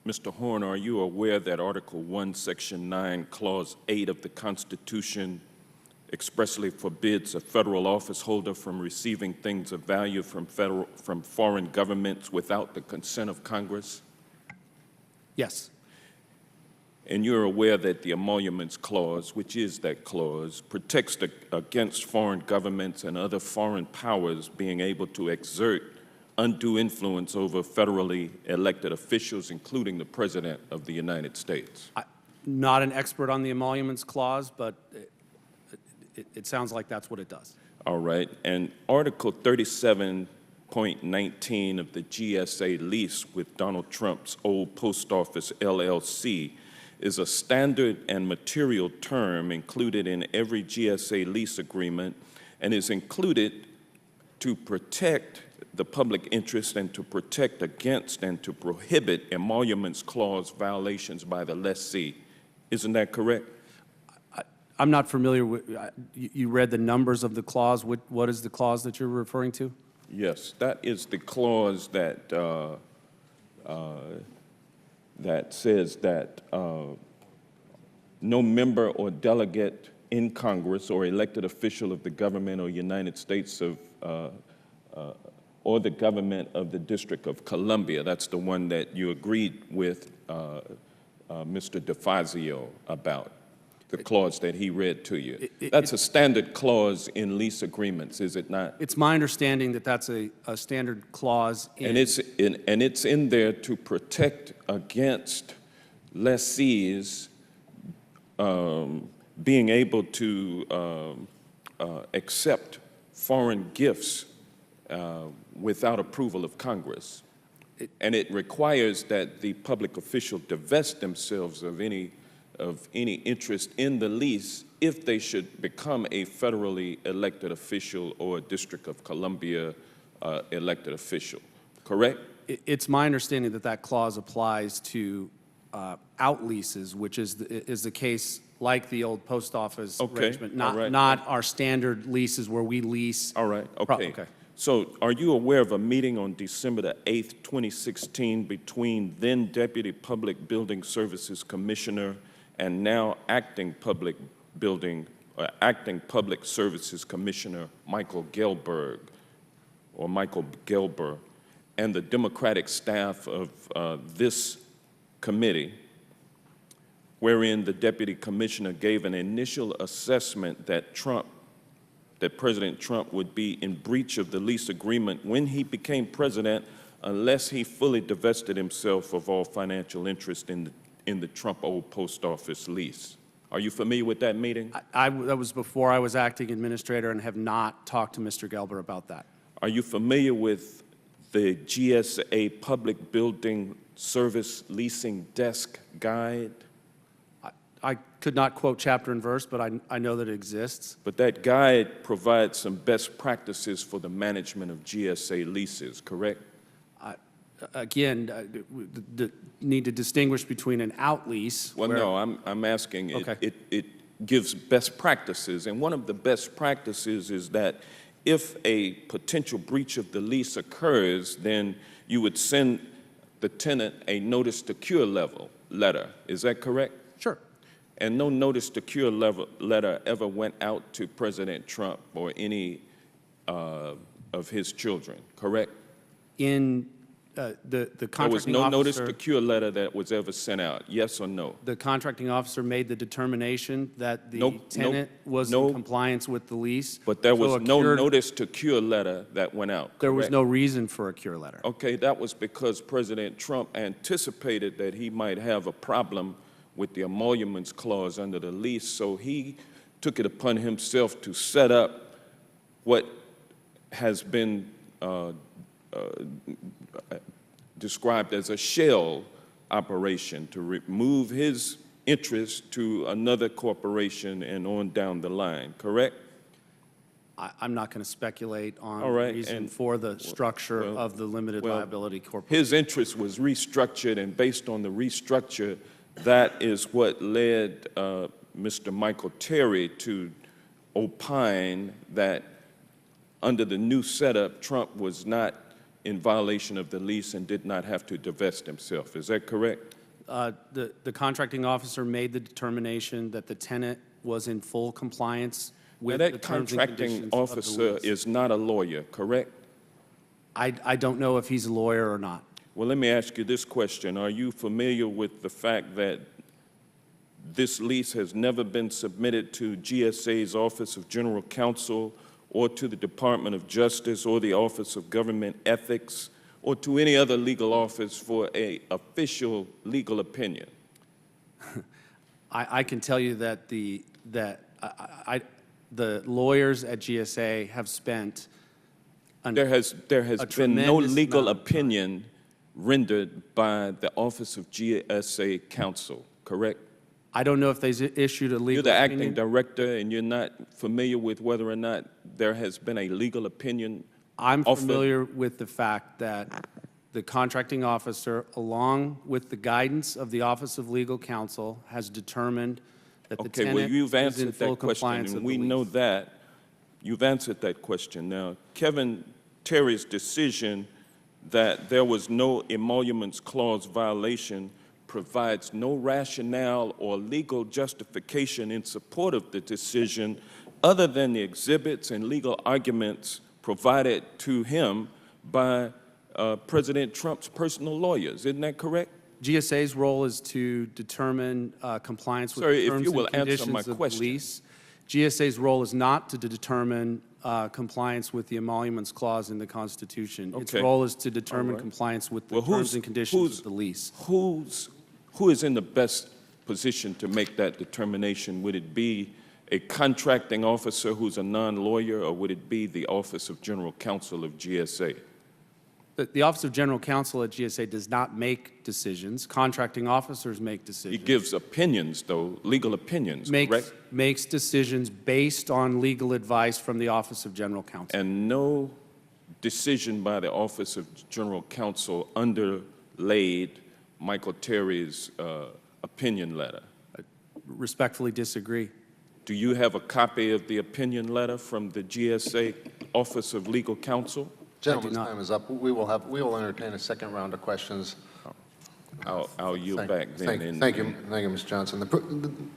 Mr. Horn, are you aware that Article 1, Section 9, Clause 8 of the Constitution expressly forbids a federal office holder from receiving things of value from foreign governments without the consent of Congress? Yes. And you're aware that the Emoluments Clause, which is that clause, protects against foreign governments and other foreign powers being able to exert undue influence over federally elected officials, including the President of the United States. I'm not an expert on the Emoluments Clause, but it sounds like that's what it does. All right. And Article 37.19 of the GSA lease with Donald Trump's old post office, LLC, is a standard and material term included in every GSA lease agreement and is included to protect the public interest and to protect against and to prohibit Emoluments Clause violations by the lessee. Isn't that correct? I'm not familiar with, you read the numbers of the clause. What is the clause that you're referring to? Yes, that is the clause that that says that no member or delegate in Congress or elected official of the government or United States of or the government of the District of Columbia, that's the one that you agreed with Mr. DeFazio about, the clause that he read to you. That's a standard clause in lease agreements, is it not? It's my understanding that that's a standard clause. And it's in there to protect against lessees being able to accept foreign gifts without approval of Congress. And it requires that the public official divest themselves of any interest in the lease if they should become a federally elected official or a District of Columbia elected official, correct? It's my understanding that that clause applies to out leases, which is the case like the old post office arrangement, not our standard leases where we lease. All right, okay. So are you aware of a meeting on December the 8th, 2016 between then Deputy Public Building Services Commissioner and now Acting Public Services Commissioner Michael Gelber, and the Democratic staff of this committee, wherein the Deputy Commissioner gave an initial assessment that President Trump would be in breach of the lease agreement when he became president unless he fully divested himself of all financial interest in the Trump old post office lease. Are you familiar with that meeting? That was before I was acting administrator and have not talked to Mr. Gelber about that. Are you familiar with the GSA Public Building Service Leasing Desk Guide? I could not quote chapter and verse, but I know that it exists. But that guide provides some best practices for the management of GSA leases, correct? Again, need to distinguish between an out lease. Well, no, I'm asking, it gives best practices, and one of the best practices is that if a potential breach of the lease occurs, then you would send the tenant a notice to cure letter. Is that correct? Sure. And no notice to cure letter ever went out to President Trump or any of his children, correct? In the contracting officer... There was no notice to cure letter that was ever sent out, yes or no? The contracting officer made the determination that the tenant was in compliance with the lease. But there was no notice to cure letter that went out, correct? There was no reason for a cure letter. Okay, that was because President Trump anticipated that he might have a problem with the Emoluments Clause under the lease, so he took it upon himself to set up what has been described as a shell operation to remove his interest to another corporation and on down the line, correct? I'm not going to speculate on the reason for the structure of the limited liability corporation. His interest was restructured, and based on the restructure, that is what led Mr. Michael Terry to opine that under the new setup, Trump was not in violation of the lease and did not have to divest himself. Is that correct? The contracting officer made the determination that the tenant was in full compliance with Now, the that terms and contracting conditions of the officer lease. is not a lawyer, correct? I don't know if he's a lawyer or not. Well, let me ask you this question. Are you familiar with the fact that this lease has never been submitted to GSA's Office of General Counsel or to the Department of Justice or the Office of Government Ethics or to any other legal office for an official legal opinion? I can tell you that the lawyers at GSA have spent There has been no tremendous legal amount of time. opinion rendered by the Office of GSA Counsel, correct? I don't know if they issued a legal You're the acting opinion. director, and you're not familiar with whether or not there has been a legal opinion I'm offered? familiar with the fact that the contracting officer, along with the guidance of the Office of Legal Counsel, has determined that the Okay, well, tenant you've is in answered full that question, compliance and of we the know lease. that. You've answered that question. Now, Kevin Terry's decision that there was no emoluments clause violation provides no rationale or legal justification in support of the decision other than the exhibits and legal arguments provided to him by President Trump's personal lawyers. Isn't that correct? GSA's role is to determine compliance with Sir, the if terms you will and answer conditions my of the question. lease. GSA's role is not to determine compliance with the emoluments clause in the Constitution. Its Okay. role is to determine All right. compliance with the Well, terms and conditions of the lease. Who is in the best position to make that determination? Would it be a contracting officer who's a non-lawyer, or would it be the Office of General Counsel of GSA? The Office of General Counsel at GSA does not make decisions. Contracting officers make He decisions. gives opinions, though, legal opinions, correct? Makes decisions based on legal advice from the Office of General Counsel. And no decision by the Office of General Counsel underlaid Michael Terry's opinion letter. Respectfully disagree. Do you have a copy of the opinion letter from the GSA Office of Legal Counsel? Gentleman's not. time is up. We will entertain a second round of questions. I'll yield Thank- back then. Thank you, Mr. Johnson.